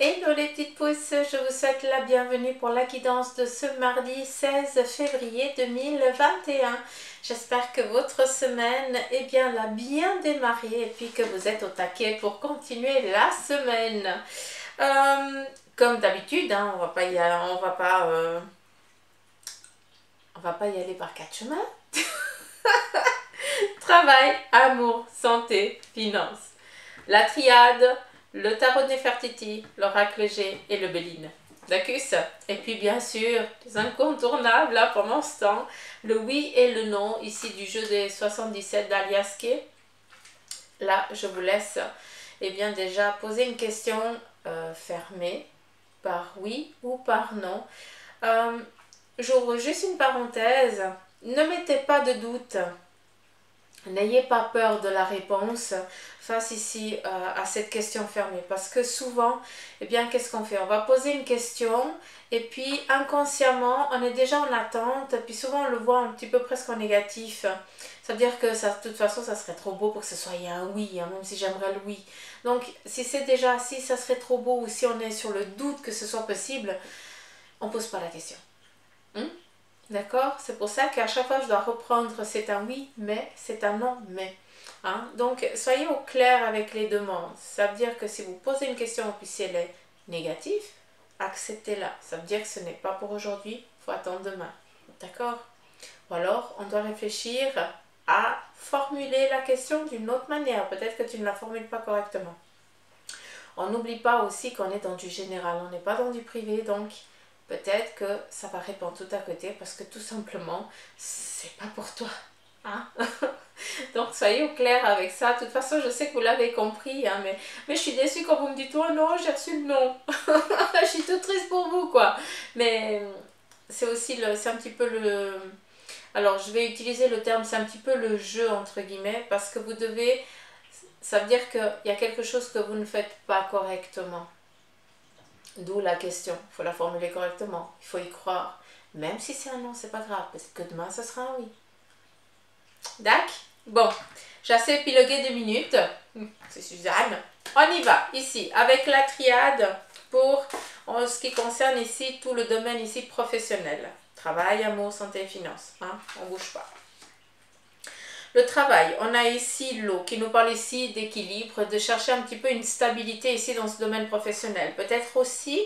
Hello les petites pousses, je vous souhaite la bienvenue pour la guidance de ce mardi 16 février 2021. J'espère que votre semaine l'a bien démarré et puis que vous êtes au taquet pour continuer la semaine. Comme d'habitude, hein, on va pas y aller par quatre chemins. Travail, amour, santé, finances. La triade, le tarot de Nefertiti, l'oracle G et le Béline. Dacus. Et puis bien sûr, les incontournables là pendant ce temps, le oui et le non, ici du jeu des 77 d'Alias Kay. Là, je vous laisse déjà poser une question fermée par oui ou par non. J'ouvre juste une parenthèse. Ne mettez pas de doute. N'ayez pas peur de la réponse face ici à cette question fermée. Parce que souvent, qu'est-ce qu'on fait? On va poser une question et puis inconsciemment, on est déjà en attente. Puis souvent, on le voit un petit peu presque en négatif. Ça veut dire que ça, de toute façon, ça serait trop beau pour que ce soit un oui, hein, même si j'aimerais le oui. Donc, si c'est déjà, si ça serait trop beau ou si on est sur le doute que ce soit possible, on ne pose pas la question. D'accord? C'est pour ça qu'à chaque fois je dois reprendre c'est un oui mais, c'est un non mais. Hein? Donc soyez au clair avec les demandes. Ça veut dire que si vous posez une question et puis si elle est négative, acceptez-la. Ça veut dire que ce n'est pas pour aujourd'hui, il faut attendre demain. D'accord? Ou alors on doit réfléchir à formuler la question d'une autre manière. Peut-être que tu ne la formules pas correctement. On n'oublie pas aussi qu'on est dans du général, on n'est pas dans du privé, donc peut-être que ça va répondre tout à côté parce que tout simplement, c'est pas pour toi. Hein? Donc soyez au clair avec ça. De toute façon, je sais que vous l'avez compris, hein, mais je suis déçue quand vous me dites « Oh non, j'ai reçu le non !» Je suis toute triste pour vous, quoi. Mais c'est aussi c'est un petit peu le... Alors, je vais utiliser le terme, c'est un petit peu le jeu, entre guillemets, parce que vous devez... Ça veut dire qu'il y a quelque chose que vous ne faites pas correctement. D'où la question, il faut la formuler correctement, il faut y croire. Même si c'est un non, c'est pas grave, parce que demain, ce sera un oui. D'accord? Bon, j'ai assez épilogué 2 minutes. C'est Suzanne. On y va, ici, avec la triade pour en ce qui concerne ici tout le domaine ici professionnel. Travail, amour, santé et finances. Hein? On ne bouge pas. Le travail, on a ici l'eau qui nous parle ici d'équilibre, de chercher un petit peu une stabilité ici dans ce domaine professionnel. Peut-être aussi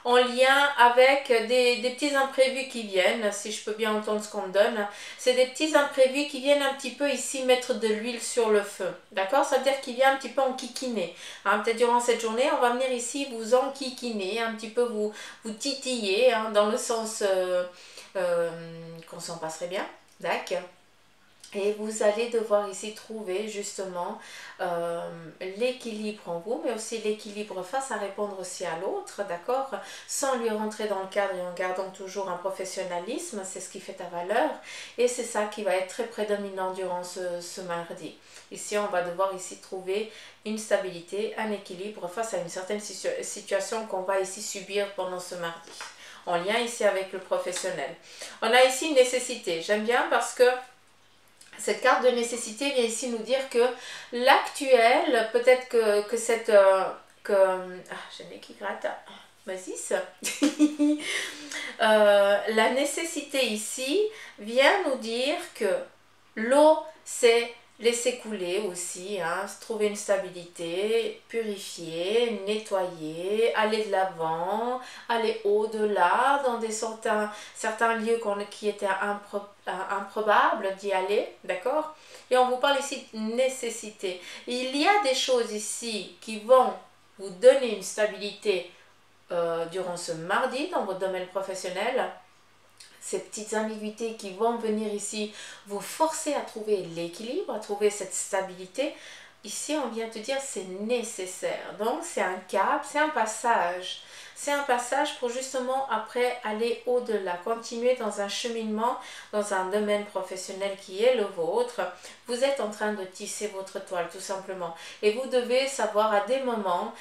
en lien avec des petits imprévus qui viennent, si je peux bien entendre ce qu'on me donne. C'est des petits imprévus qui viennent un petit peu ici mettre de l'huile sur le feu. D'accord? Ça veut dire qu'il vient un petit peu enquiquiner. Hein, peut-être durant cette journée, on va venir ici vous enquiquiner, un petit peu vous titiller, hein, dans le sens qu'on s'en passerait bien. D'accord? Et vous allez devoir ici trouver justement l'équilibre en vous, mais aussi l'équilibre face à répondre aussi à l'autre, d'accord? Sans lui rentrer dans le cadre et en gardant toujours un professionnalisme, c'est ce qui fait ta valeur. Et c'est ça qui va être très prédominant durant ce mardi. Ici, on va devoir ici trouver une stabilité, un équilibre face à une certaine situation qu'on va ici subir pendant ce mardi. En lien ici avec le professionnel. On a ici une nécessité. J'aime bien parce que cette carte de nécessité vient ici nous dire que l'actuel, peut-être que cette... j'ai le nez qui gratte. Vas-y, ça. La nécessité ici vient nous dire que l'eau, c'est laisser couler aussi, hein, trouver une stabilité, purifier, nettoyer, aller de l'avant, aller au-delà dans certains lieux qui étaient improbables d'y aller, d'accord? Et on vous parle ici de nécessité. Il y a des choses ici qui vont vous donner une stabilité durant ce mardi dans votre domaine professionnel. Ces petites ambiguïtés qui vont venir ici vous forcer à trouver l'équilibre, à trouver cette stabilité. Ici, on vient te dire c'est nécessaire. Donc, c'est un cap, c'est un passage. C'est un passage pour justement après aller au-delà, continuer dans un cheminement, dans un domaine professionnel qui est le vôtre. Vous êtes en train de tisser votre toile tout simplement. Et vous devez savoir à des moments,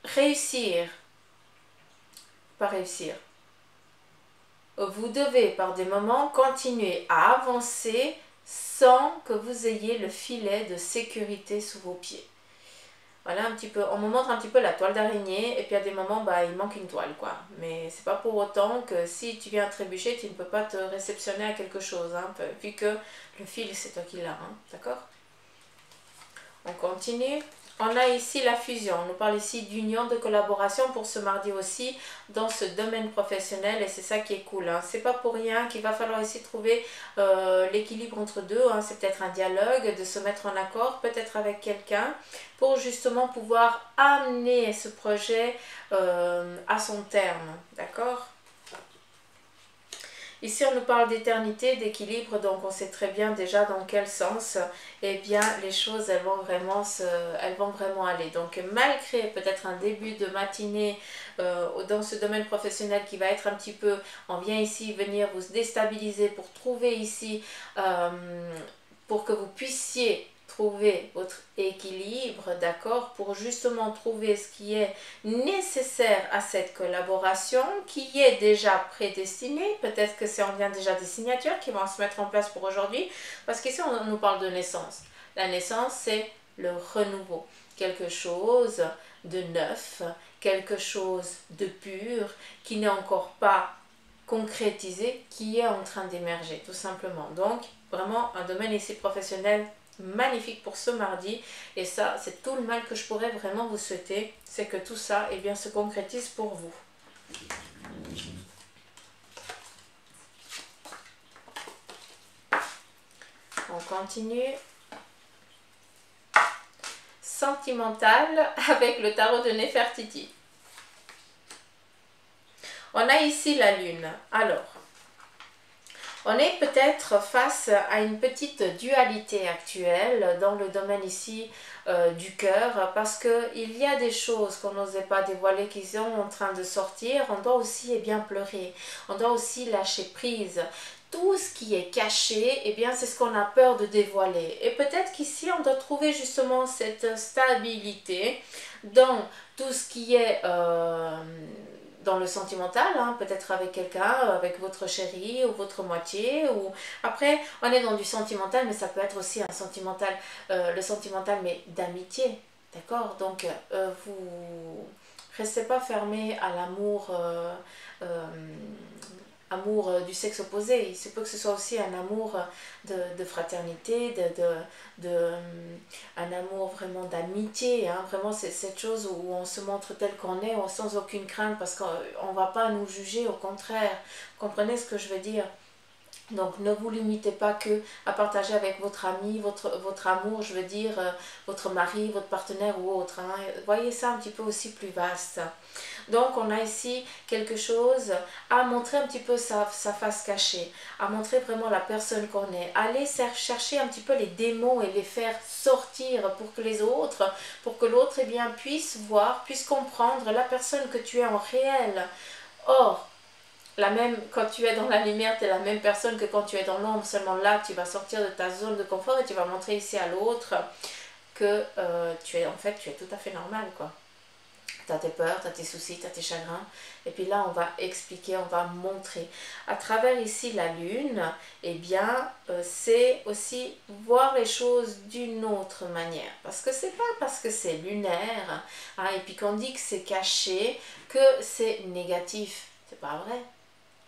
réussir. Pas réussir. Vous devez par des moments continuer à avancer sans que vous ayez le filet de sécurité sous vos pieds. Voilà, un petit peu, on me montre un petit peu la toile d'araignée et puis à des moments, bah, il manque une toile, quoi. Mais c'est pas pour autant que si tu viens trébucher, tu ne peux pas te réceptionner à quelque chose, hein, vu que le fil, c'est toi qui l'as, hein, d'accord? On continue. On a ici la fusion. On nous parle ici d'union, de collaboration pour ce mardi aussi dans ce domaine professionnel et c'est ça qui est cool. Hein. C'est pas pour rien qu'il va falloir ici trouver l'équilibre entre deux. Hein. C'est peut-être un dialogue, de se mettre en accord, peut-être avec quelqu'un pour justement pouvoir amener ce projet à son terme. D'accord ? Ici, on nous parle d'éternité, d'équilibre, donc on sait très bien déjà dans quel sens, eh bien, les choses, elles vont vraiment aller. Donc, malgré peut-être un début de matinée dans ce domaine professionnel qui va être un petit peu, on vient ici venir vous déstabiliser pour trouver ici, pour que vous puissiez trouver votre équilibre, d'accord, pour justement trouver ce qui est nécessaire à cette collaboration qui est déjà prédestinée. Peut-être que c'est en vient déjà des signatures qui vont se mettre en place pour aujourd'hui, parce qu'ici on nous parle de naissance. La naissance, c'est le renouveau, quelque chose de neuf, quelque chose de pur qui n'est encore pas concrétisé, qui est en train d'émerger tout simplement. Donc vraiment un domaine ici professionnel magnifique pour ce mardi et ça c'est tout le mal que je pourrais vraiment vous souhaiter, c'est que tout ça eh bien, se concrétise pour vous. On continue. Sentimental avec le tarot de Nefertiti. On a ici la lune. Alors, on est peut-être face à une petite dualité actuelle dans le domaine ici du cœur parce qu'il y a des choses qu'on n'osait pas dévoiler qui sont en train de sortir. On doit aussi bien pleurer, on doit aussi lâcher prise. Tout ce qui est caché, eh bien c'est ce qu'on a peur de dévoiler. Et peut-être qu'ici on doit trouver justement cette stabilité dans tout ce qui est dans le sentimental, hein, peut-être avec quelqu'un, avec votre chéri ou votre moitié. Ou après, on est dans du sentimental, mais ça peut être aussi un sentimental, le sentimental, mais d'amitié. D'accord? Donc, vous restez pas fermé à l'amour amour du sexe opposé. Il se peut que ce soit aussi un amour de fraternité, un amour vraiment d'amitié. Hein. Vraiment, c'est cette chose où on se montre tel qu'on est, sans aucune crainte, parce qu'on ne va pas nous juger, au contraire. Comprenez ce que je veux dire? Donc ne vous limitez pas que à partager avec votre ami, votre amour, je veux dire, votre mari, votre partenaire ou autre. Hein. Voyez ça un petit peu aussi plus vaste. Donc on a ici quelque chose à montrer un petit peu sa face cachée, à montrer vraiment la personne qu'on est. Allez chercher un petit peu les démons et les faire sortir pour que les autres, pour que l'autre eh bien, puisse voir, puisse comprendre la personne que tu es en réel. Or, quand tu es dans la lumière, tu es la même personne que quand tu es dans l'ombre. Seulement là, tu vas sortir de ta zone de confort et tu vas montrer ici à l'autre que tu es tout à fait normal, quoi. Tu as tes peurs, tu as tes soucis, tu as tes chagrins. Et puis là, on va expliquer, on va montrer. À travers ici la lune, eh bien, c'est aussi voir les choses d'une autre manière. Parce que c'est pas parce que c'est lunaire, hein, et puis qu'on dit que c'est caché, que c'est négatif. C'est pas vrai.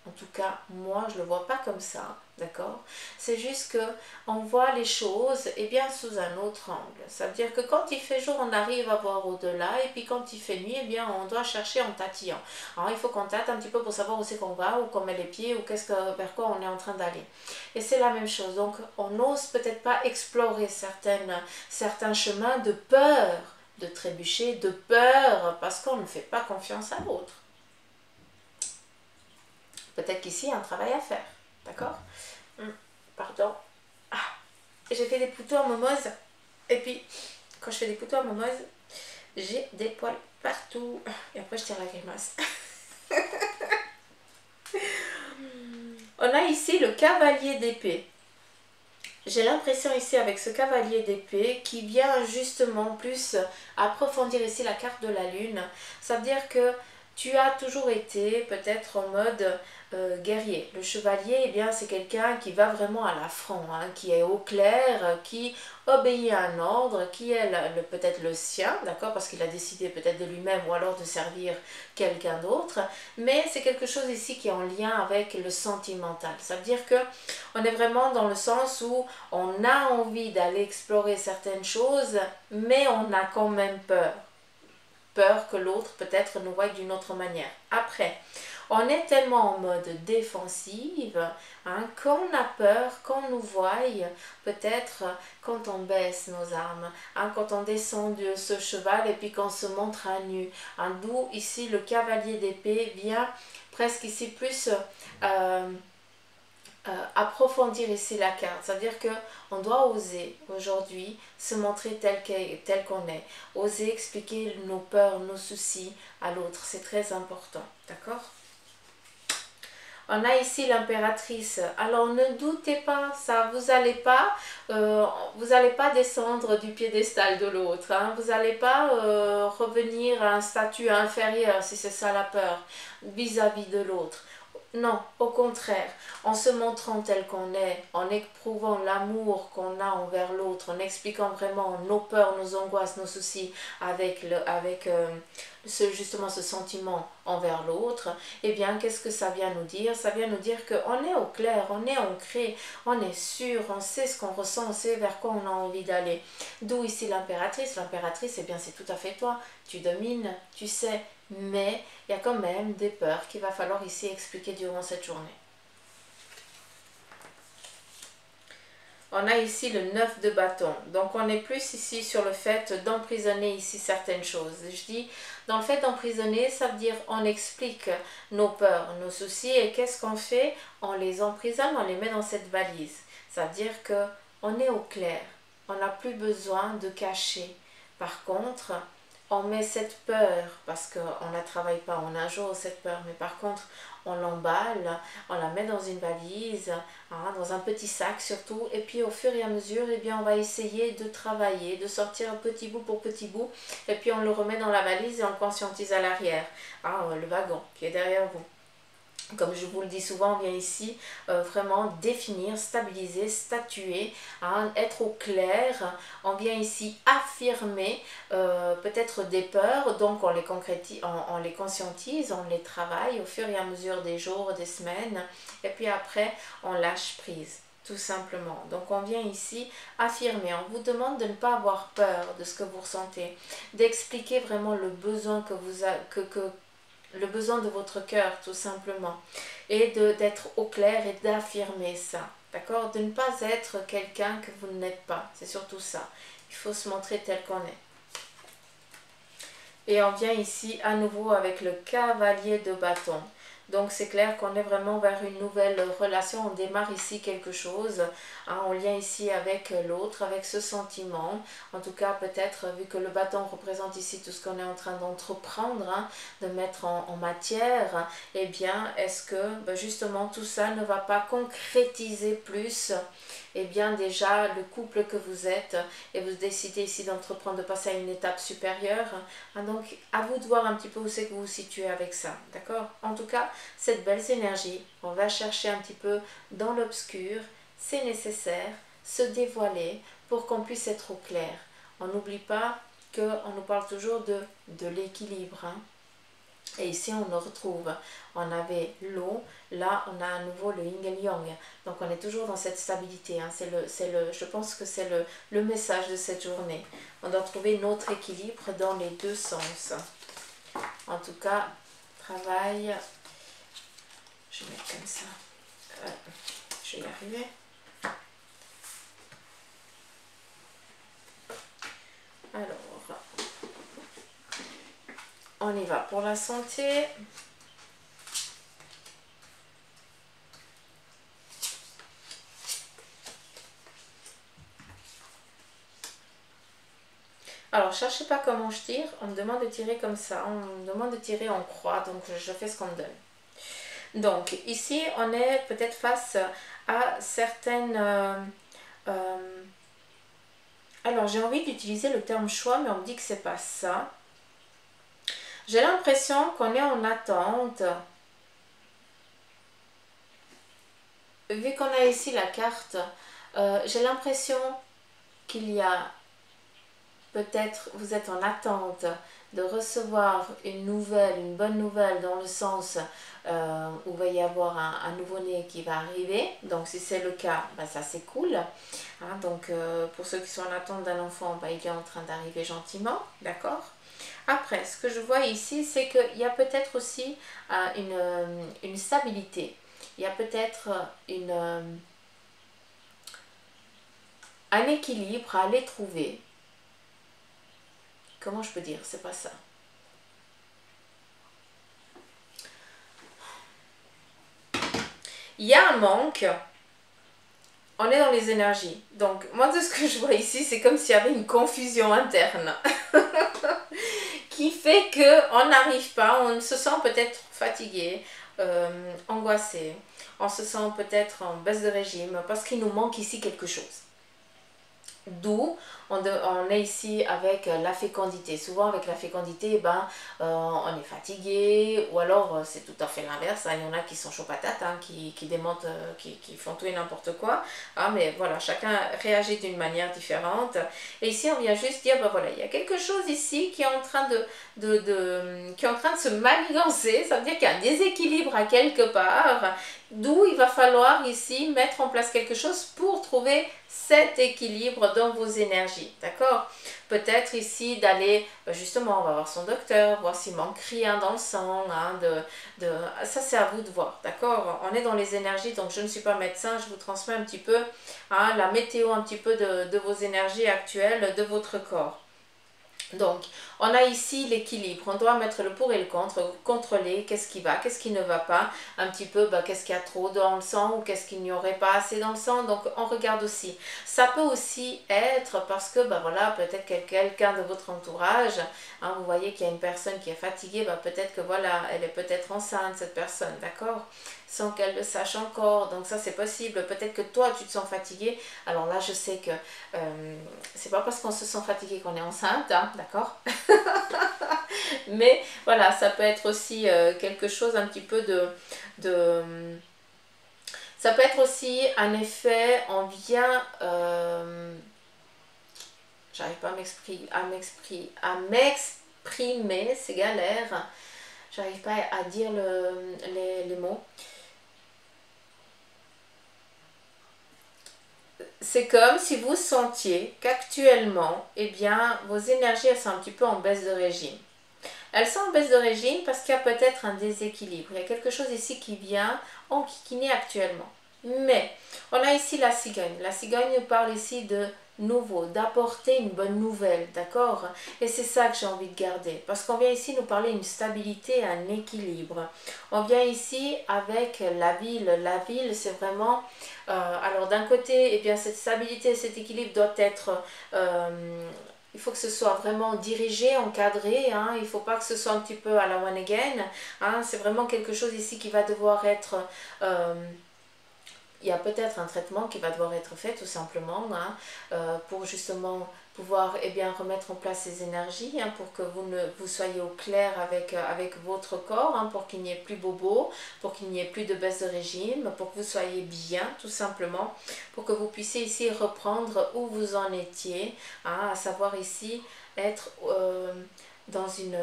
En tout cas, moi, je ne le vois pas comme ça, d'accord? C'est juste que on voit les choses eh bien, sous un autre angle. Ça veut dire que quand il fait jour, on arrive à voir au-delà, et puis quand il fait nuit, eh bien, on doit chercher en tatillant. Alors, il faut qu'on tâte un petit peu pour savoir où c'est qu'on va, où qu'on met les pieds, ou vers quoi on est en train d'aller. Et c'est la même chose. Donc, on n'ose peut-être pas explorer certains chemins de peur de trébucher, de peur, parce qu'on ne fait pas confiance à l'autre. Peut-être qu'ici, il y a un travail à faire. D'accord? Pardon. Ah, j'ai fait des poutous en momose. Et puis, quand je fais des poutous en momose, j'ai des poils partout. Et après, je tire la grimace. On a ici le cavalier d'épée. J'ai l'impression ici avec ce cavalier d'épée qui vient justement plus approfondir ici la carte de la lune. Ça veut dire que tu as toujours été peut-être en mode guerrier. Le chevalier, eh bien, c'est quelqu'un qui va vraiment à l'affront, hein, qui est au clair, qui obéit à un ordre, qui est peut-être le sien, d'accord, parce qu'il a décidé peut-être de lui-même ou alors de servir quelqu'un d'autre, mais c'est quelque chose ici qui est en lien avec le sentimental. Ça veut dire que on est vraiment dans le sens où on a envie d'aller explorer certaines choses, mais on a quand même peur. Peur que l'autre peut-être nous voie d'une autre manière. Après, on est tellement en mode défensive, hein, qu'on a peur, qu'on nous voie, peut-être quand on baisse nos armes, hein, quand on descend de ce cheval et puis qu'on se montre à nu. Hein, d'où ici le cavalier d'épée vient presque ici plus approfondir ici la carte. C'est-à-dire que on doit oser aujourd'hui se montrer tel qu'on est. Oser expliquer nos peurs, nos soucis à l'autre. C'est très important. D'accord? On a ici l'impératrice. Alors ne doutez pas, ça, vous n'allez pas descendre du piédestal de l'autre. Hein, vous n'allez pas revenir à un statut inférieur, si c'est ça la peur, vis-à-vis de l'autre. Non, au contraire, en se montrant tel qu'on est, en éprouvant l'amour qu'on a envers l'autre, en expliquant vraiment nos peurs, nos angoisses, nos soucis avec justement ce sentiment envers l'autre, eh bien, qu'est-ce que ça vient nous dire? Ça vient nous dire qu'on est au clair, on est ancré, on est sûr, on sait ce qu'on ressent, on sait vers quoi on a envie d'aller. D'où ici l'impératrice. L'impératrice, eh bien, c'est tout à fait toi. Tu domines, tu sais, mais il y a quand même des peurs qu'il va falloir ici expliquer durant cette journée. On a ici le 9 de bâton. Donc on est plus ici sur le fait d'emprisonner ici certaines choses. Je dis, dans le fait d'emprisonner, ça veut dire on explique nos peurs, nos soucis et qu'est-ce qu'on fait? On les emprisonne, on les met dans cette valise. Ça veut dire qu'on est au clair. On n'a plus besoin de cacher. Par contre, on met cette peur, parce qu'on ne la travaille pas en un jour, cette peur, mais par contre, on l'emballe, on la met dans une valise, hein, dans un petit sac surtout, et puis au fur et à mesure, eh bien, on va essayer de travailler, de sortir petit bout pour petit bout, et puis on le remet dans la valise et on conscientise à l'arrière, hein, le wagon qui est derrière vous. Comme je vous le dis souvent, on vient ici vraiment définir, stabiliser, statuer, hein, être au clair. On vient ici affirmer peut-être des peurs, donc on les concrétise, on les conscientise, on les travaille au fur et à mesure des jours, des semaines, et puis après on lâche prise. Tout simplement. Donc on vient ici affirmer, on vous demande de ne pas avoir peur de ce que vous ressentez, d'expliquer vraiment le besoin le besoin de votre cœur tout simplement, et d'être au clair et d'affirmer ça, d'accord, de ne pas être quelqu'un que vous n'êtes pas, c'est surtout ça, il faut se montrer tel qu'on est. Et on vient ici à nouveau avec le cavalier de bâton. Donc c'est clair qu'on est vraiment vers une nouvelle relation, on démarre ici quelque chose, hein, on lien ici avec l'autre, avec ce sentiment. En tout cas peut-être vu que le bâton représente ici tout ce qu'on est en train d'entreprendre, hein, de mettre en matière, eh bien est-ce que justement tout ça ne va pas concrétiser plus eh bien déjà le couple que vous êtes et vous décidez ici d'entreprendre, de passer à une étape supérieure. Donc à vous de voir un petit peu où c'est que vous vous situez avec ça, d'accord? En tout cas, cette belle énergie, on va chercher un petit peu dans l'obscur, c'est nécessaire, se dévoiler pour qu'on puisse être au clair. On n'oublie pas qu'on nous parle toujours de l'équilibre, hein. Et ici on le retrouve, on avait l'eau, là on a à nouveau le yin et le yang, donc on est toujours dans cette stabilité, hein. Je pense que c'est le message de cette journée, on doit trouver notre équilibre dans les deux sens. En tout cas, travail, je vais mettre comme ça, je vais y arriver. Alors, on y va pour la santé. Alors, cherchez pas comment je tire, on me demande de tirer comme ça, on me demande de tirer en croix, donc je fais ce qu'on me donne. Donc, ici, on est peut-être face à certaines... alors, j'ai envie d'utiliser le terme choix, mais on me dit que c'est pas ça. J'ai l'impression qu'on est en attente. Vu qu'on a ici la carte, j'ai l'impression qu'il y a peut-être, vous êtes en attente de recevoir une nouvelle, une bonne nouvelle dans le sens où il va y avoir un nouveau-né qui va arriver. Donc si c'est le cas, ben, ça c'est cool. Hein, donc pour ceux qui sont en attente d'un enfant, ben, il est en train d'arriver gentiment, d'accord? Après, ce que je vois ici, c'est qu'il y a peut-être aussi une stabilité. Il y a peut-être un équilibre à aller trouver. Comment je peux dire? C'est pas ça. Il y a un manque. On est dans les énergies. Donc, moi, de ce que je vois ici, c'est comme s'il y avait une confusion interne. Qui fait qu'on n'arrive pas, on se sent peut-être fatigué, angoissé. On se sent peut-être en baisse de régime parce qu'il nous manque ici quelque chose. D'où on est ici avec la fécondité. Souvent avec la fécondité, ben, on est fatigué, ou alors c'est tout à fait l'inverse. Hein. Il y en a qui sont chauds patates, hein, qui démentent, qui font tout et n'importe quoi. Hein, mais voilà, chacun réagit d'une manière différente. Et ici, on vient juste dire, ben voilà, il y a quelque chose ici qui est en train qui est en train de se manigancer. Ça veut dire qu'il y a un déséquilibre à quelque part. D'où il va falloir ici mettre en place quelque chose pour trouver cet équilibre dans vos énergies, d'accord? Peut-être ici d'aller, justement, on va voir son docteur, voir s'il manque rien dans le sang, hein, ça c'est à vous de voir, d'accord? On est dans les énergies, donc je ne suis pas médecin, je vous transmets un petit peu hein, la météo un petit peu de vos énergies actuelles, de votre corps. Donc, on a ici l'équilibre. On doit mettre le pour et le contre, contrôler qu'est-ce qui va, qu'est-ce qui ne va pas, un petit peu qu'est-ce qu'il y a trop dans le sang ou qu'est-ce qu'il n'y aurait pas assez dans le sang. Donc, on regarde aussi. Ça peut aussi être parce que, voilà, peut-être que quelqu'un de votre entourage, hein, vous voyez qu'il y a une personne qui est fatiguée, peut-être que voilà, elle est peut-être enceinte, cette personne, d'accord? Sans qu'elle le sache encore. Donc, ça, c'est possible. Peut-être que toi, tu te sens fatigué. Alors là, je sais que c'est pas parce qu'on se sent fatigué qu'on est enceinte, hein, d'accord? Mais voilà, ça peut être aussi quelque chose un petit peu ça peut être aussi un effet, on vient... j'arrive pas à m'exprimer, c'est galère. J'arrive pas à dire les mots. C'est comme si vous sentiez qu'actuellement, eh bien, vos énergies elles sont un petit peu en baisse de régime. Elles sont en baisse de régime parce qu'il y a peut-être un déséquilibre. Il y a quelque chose ici qui vient enquiquiner actuellement. Mais, on a ici la cigogne. La cigogne nous parle ici de nouveau, d'apporter une bonne nouvelle, d'accord? Et c'est ça que j'ai envie de garder. Parce qu'on vient ici nous parler d'une stabilité, un équilibre. On vient ici avec la ville. La ville, c'est vraiment... alors d'un côté, eh bien, cette stabilité, cet équilibre doit être... il faut que ce soit vraiment dirigé, encadré, hein. Il ne faut pas que ce soit un petit peu à la one again. Hein. C'est vraiment quelque chose ici qui va devoir être... il y a peut-être un traitement qui va devoir être fait tout simplement hein, pour justement pouvoir bien, remettre en place ces énergies hein, pour que vous soyez au clair avec votre corps, hein, pour qu'il n'y ait plus bobo, pour qu'il n'y ait plus de baisse de régime, pour que vous soyez bien tout simplement, pour que vous puissiez ici reprendre où vous en étiez, hein, à savoir ici être dans une...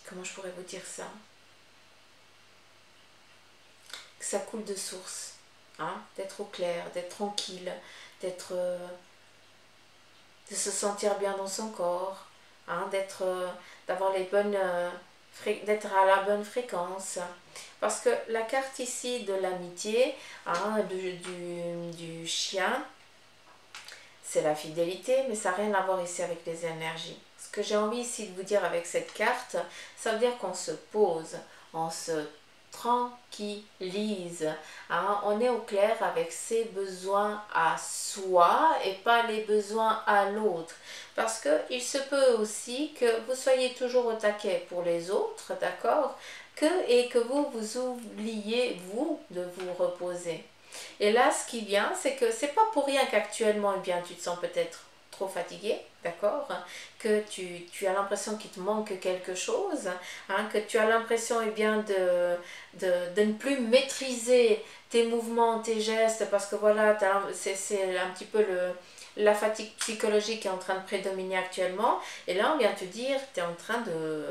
comment je pourrais vous dire ça? Que ça coule de source, hein, d'être au clair, d'être tranquille, de se sentir bien dans son corps, hein, d'avoir les bonnes, d'être à la bonne fréquence. Parce que la carte ici de l'amitié, hein, du chien, c'est la fidélité, mais ça n'a rien à voir ici avec les énergies. Ce que j'ai envie ici de vous dire avec cette carte, ça veut dire qu'on se pose, on se tranquillise. Hein? On est au clair avec ses besoins à soi et pas les besoins à l'autre. Parce qu'il se peut aussi que vous soyez toujours au taquet pour les autres, d'accord? Et que vous oubliez, vous, de vous reposer. Et là, ce qui vient, c'est que c'est pas pour rien qu'actuellement, eh bien, tu te sens peut-être trop fatigué, d'accord, que tu as l'impression qu'il te manque quelque chose, hein, que tu as l'impression eh bien, de ne plus maîtriser tes mouvements, tes gestes, parce que voilà, c'est un petit peu la fatigue psychologique qui est en train de prédominer actuellement. Et là, on vient te dire, tu es en train de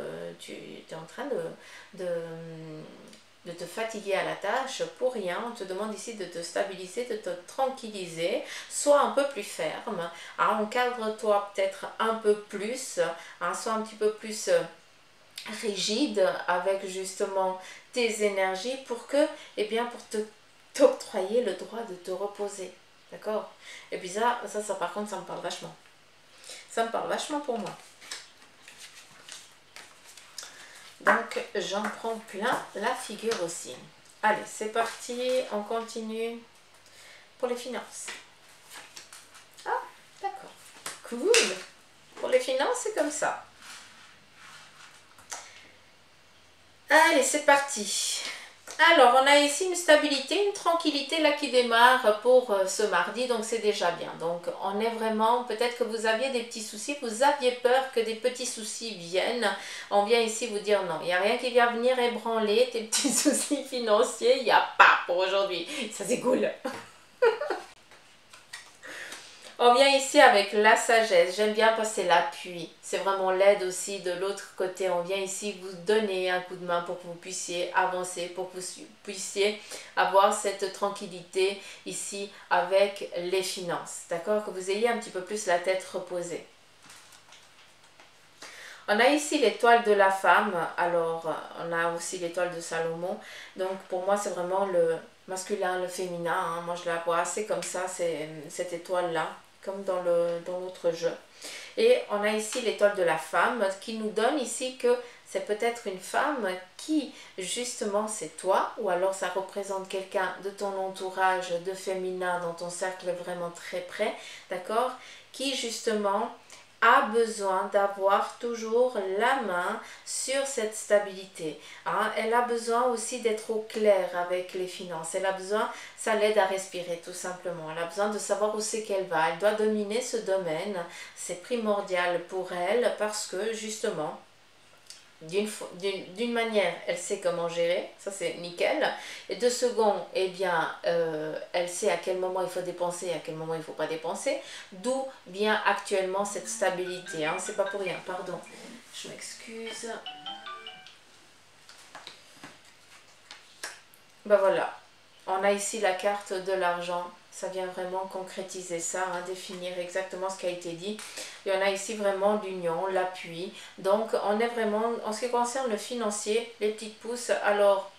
te fatiguer à la tâche pour rien. On te demande ici de te stabiliser, de te tranquilliser, sois un peu plus ferme, hein, encadre-toi peut-être un peu plus, hein, sois un petit peu plus rigide avec justement tes énergies pour que, eh bien, pour t'octroyer le droit de te reposer. D'accord? Et puis ça par contre, ça me parle vachement. Ça me parle vachement pour moi. Donc, j'en prends plein la figure aussi. Allez, c'est parti, on continue pour les finances. Ah, d'accord. Cool. Pour les finances, c'est comme ça. Allez, c'est parti. Alors, on a ici une stabilité, une tranquillité là qui démarre pour ce mardi, donc c'est déjà bien. Donc, on est vraiment, peut-être que vous aviez des petits soucis, vous aviez peur que des petits soucis viennent. On vient ici vous dire non, il n'y a rien qui vient venir ébranler tes petits soucis financiers, il n'y a pas pour aujourd'hui. Ça, c'est cool. On vient ici avec la sagesse, j'aime bien passer l'appui, c'est vraiment l'aide aussi de l'autre côté. On vient ici vous donner un coup de main pour que vous puissiez avancer, pour que vous puissiez avoir cette tranquillité ici avec les finances, d'accord? Que vous ayez un petit peu plus la tête reposée. On a ici l'étoile de la femme, alors on a aussi l'étoile de Salomon, donc pour moi c'est vraiment le masculin, le féminin, hein. Moi je la vois assez comme ça, c'est cette étoile-là, comme dans notre jeu. Et on a ici l'étoile de la femme qui nous donne ici que c'est peut-être une femme qui justement c'est toi, ou alors ça représente quelqu'un de ton entourage de féminin dans ton cercle vraiment très près, d'accord, qui justement a besoin d'avoir toujours la main sur cette stabilité, hein. Elle a besoin aussi d'être au clair avec les finances, elle a besoin, ça l'aide à respirer tout simplement, elle a besoin de savoir où c'est qu'elle va, elle doit dominer ce domaine, c'est primordial pour elle parce que justement, d'une manière, elle sait comment gérer, ça c'est nickel. Et de second, eh bien, elle sait à quel moment il faut dépenser et à quel moment il ne faut pas dépenser. D'où vient actuellement cette stabilité, hein. C'est pas pour rien, pardon. Je m'excuse. Ben voilà, on a ici la carte de l'argent. Ça vient vraiment concrétiser ça, hein, définir exactement ce qui a été dit. Il y en a ici vraiment l'union, l'appui. Donc, on est vraiment, en ce qui concerne le financier, les petites pousses, alors,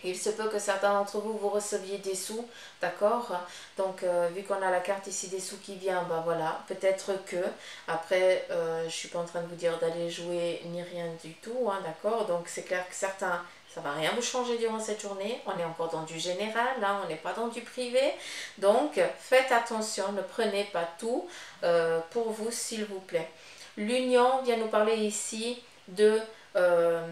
il se peut que certains d'entre vous, vous receviez des sous, d'accord? Donc, vu qu'on a la carte ici des sous qui vient, ben voilà, peut-être que, après, je ne suis pas en train de vous dire d'aller jouer ni rien du tout, hein, d'accord? Donc, c'est clair que certains... Ça ne va rien vous changer durant cette journée. On est encore dans du général, là, on n'est pas dans du privé. Donc, faites attention, ne prenez pas tout pour vous, s'il vous plaît. L'union vient nous parler ici de la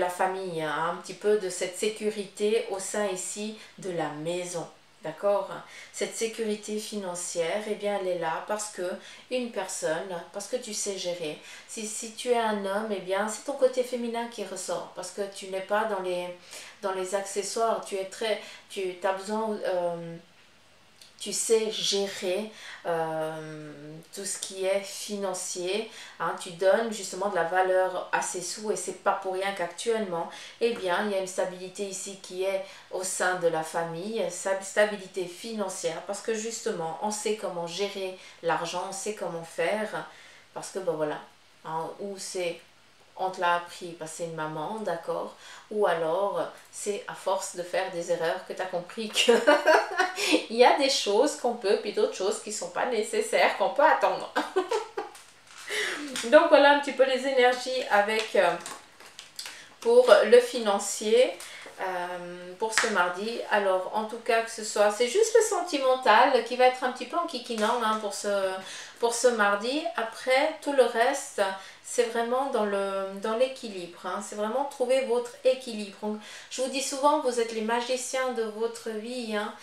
famille, hein, un petit peu de cette sécurité au sein ici de la maison. D'accord? Cette sécurité financière, eh bien, elle est là parce que une personne, parce que tu sais gérer. Si tu es un homme, eh bien, c'est ton côté féminin qui ressort parce que tu n'es pas dans les accessoires. Tu as besoin... tu sais gérer tout ce qui est financier, hein, tu donnes justement de la valeur à ces sous et c'est pas pour rien qu'actuellement, eh bien, il y a une stabilité ici qui est au sein de la famille, stabilité financière, parce que justement, on sait comment gérer l'argent, on sait comment faire, parce que ben voilà, hein, où c'est... On te l'a appris parce que c'est une maman, d'accord? Ou alors, c'est à force de faire des erreurs que tu as compris qu'il y a des choses qu'on peut, puis d'autres choses qui ne sont pas nécessaires, qu'on peut attendre. Donc, voilà un petit peu les énergies avec pour le financier. Pour ce mardi, alors en tout cas que ce soit, c'est juste le sentimental qui va être un petit peu en kikinant, hein, pour ce mardi. Après tout le reste, c'est vraiment dans l'équilibre, hein. C'est vraiment trouver votre équilibre. Donc, je vous dis souvent, vous êtes les magiciens de votre vie, hein.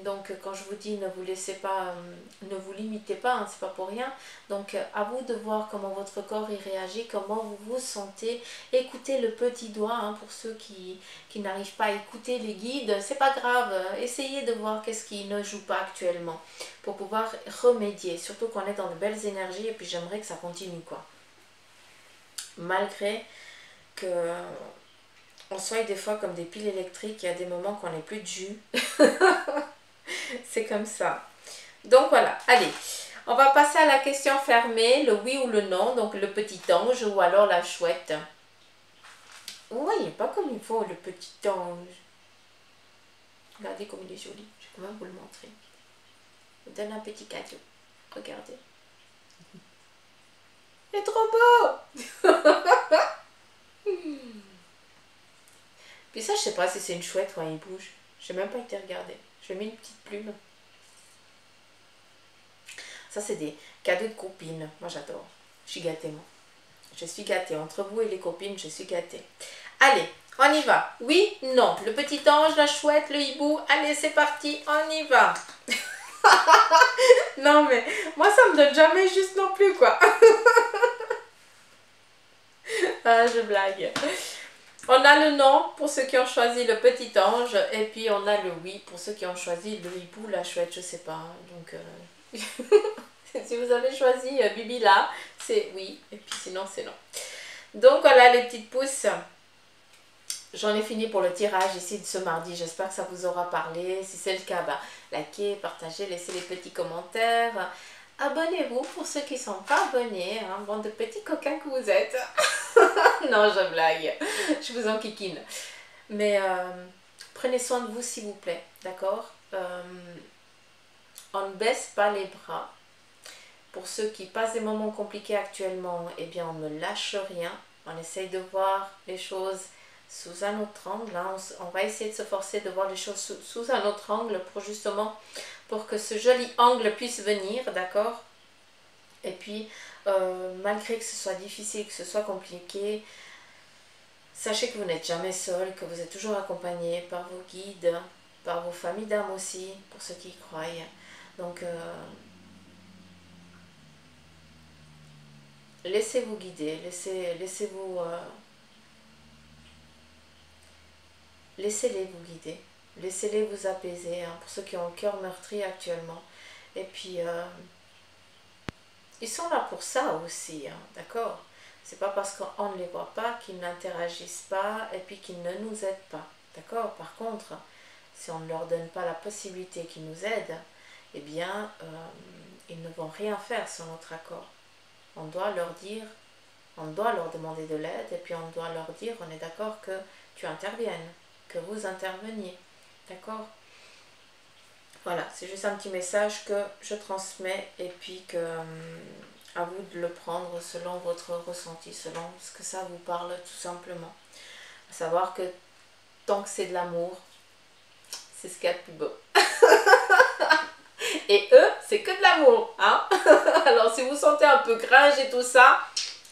Donc quand je vous dis ne vous laissez pas, ne vous limitez pas, hein, c'est pas pour rien. Donc à vous de voir comment votre corps y réagit, comment vous vous sentez. Écoutez le petit doigt, hein, pour ceux qui n'arrivent pas à écouter les guides, c'est pas grave. Essayez de voir qu'est-ce qui ne joue pas actuellement pour pouvoir remédier, surtout qu'on est dans de belles énergies et puis j'aimerais que ça continue, quoi. Malgré que on soit des fois comme des piles électriques, il y a des moments qu'on n'est plus de jus. C'est comme ça. Donc voilà, allez, on va passer à la question fermée, le oui ou le non, donc le petit ange ou alors la chouette. Vous voyez pas comme il faut le petit ange. Regardez comme il est joli, je vais quand même vous le montrer. Je vous donne un petit cadeau, regardez. Il est trop beau. Puis ça, je sais pas si c'est une chouette ou un il bouge. Je n'ai même pas été regarder. Je mis une petite plume. Ça, c'est des cadeaux de copines. Moi, j'adore. Je suis gâtée, moi. Je suis gâtée. Entre vous et les copines, je suis gâtée. Allez, on y va. Oui, non. Le petit ange, la chouette, le hibou. Allez, c'est parti. On y va. Non, mais moi, ça me donne jamais juste non plus, quoi. Ah, je blague. On a le non pour ceux qui ont choisi le petit ange et puis on a le oui pour ceux qui ont choisi le hibou, la chouette, je sais pas. Donc, si vous avez choisi Bibi là, c'est oui et puis sinon c'est non. Donc voilà les petites pousses. J'en ai fini pour le tirage ici de ce mardi. J'espère que ça vous aura parlé. Si c'est le cas, bah, likez, partagez, laissez les petits commentaires. Abonnez-vous pour ceux qui ne sont pas abonnés, hein, bande de petits coquins que vous êtes. Non, je blague, je vous en kikine. Mais prenez soin de vous s'il vous plaît, d'accord. On ne baisse pas les bras. Pour ceux qui passent des moments compliqués actuellement, eh bien on ne lâche rien. On essaye de voir les choses sous un autre angle. Hein. On va essayer de se forcer de voir les choses sous un autre angle pour justement pour que ce joli angle puisse venir, d'accord. Et puis, malgré que ce soit difficile, que ce soit compliqué, sachez que vous n'êtes jamais seul, que vous êtes toujours accompagné par vos guides, par vos familles d'âme aussi, pour ceux qui y croient. Donc, laissez-vous guider, laissez-vous... laissez-les vous guider, laissez-les vous apaiser, hein, pour ceux qui ont le cœur meurtri actuellement. Et puis, ils sont là pour ça aussi, hein, d'accord. C'est pas parce qu'on ne les voit pas qu'ils n'interagissent pas et puis qu'ils ne nous aident pas, d'accord. Par contre, si on ne leur donne pas la possibilité qu'ils nous aident, eh bien, ils ne vont rien faire sans notre accord. On doit leur dire, on doit leur demander de l'aide et puis on doit leur dire, on est d'accord que tu interviennes, que vous interveniez, d'accord. Voilà, c'est juste un petit message que je transmets et puis que à vous de le prendre selon votre ressenti, selon ce que ça vous parle tout simplement. À savoir que tant que c'est de l'amour, c'est ce qu'il y a de plus beau. Et eux, c'est que de l'amour, hein. Alors si vous sentez un peu gringe et tout ça,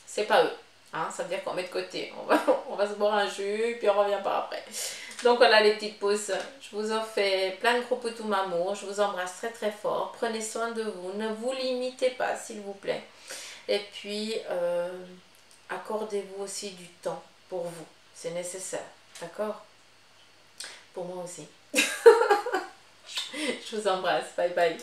c'est pas eux, hein. Ça veut dire qu'on met de côté, on va se boire un jus puis on revient par après. Donc voilà les petites pousses, je vous en fais plein de gros poutous m'amour, je vous embrasse très très fort, prenez soin de vous, ne vous limitez pas s'il vous plaît. Et puis, accordez-vous aussi du temps pour vous, c'est nécessaire, d'accord? Pour moi aussi. Je vous embrasse, bye bye.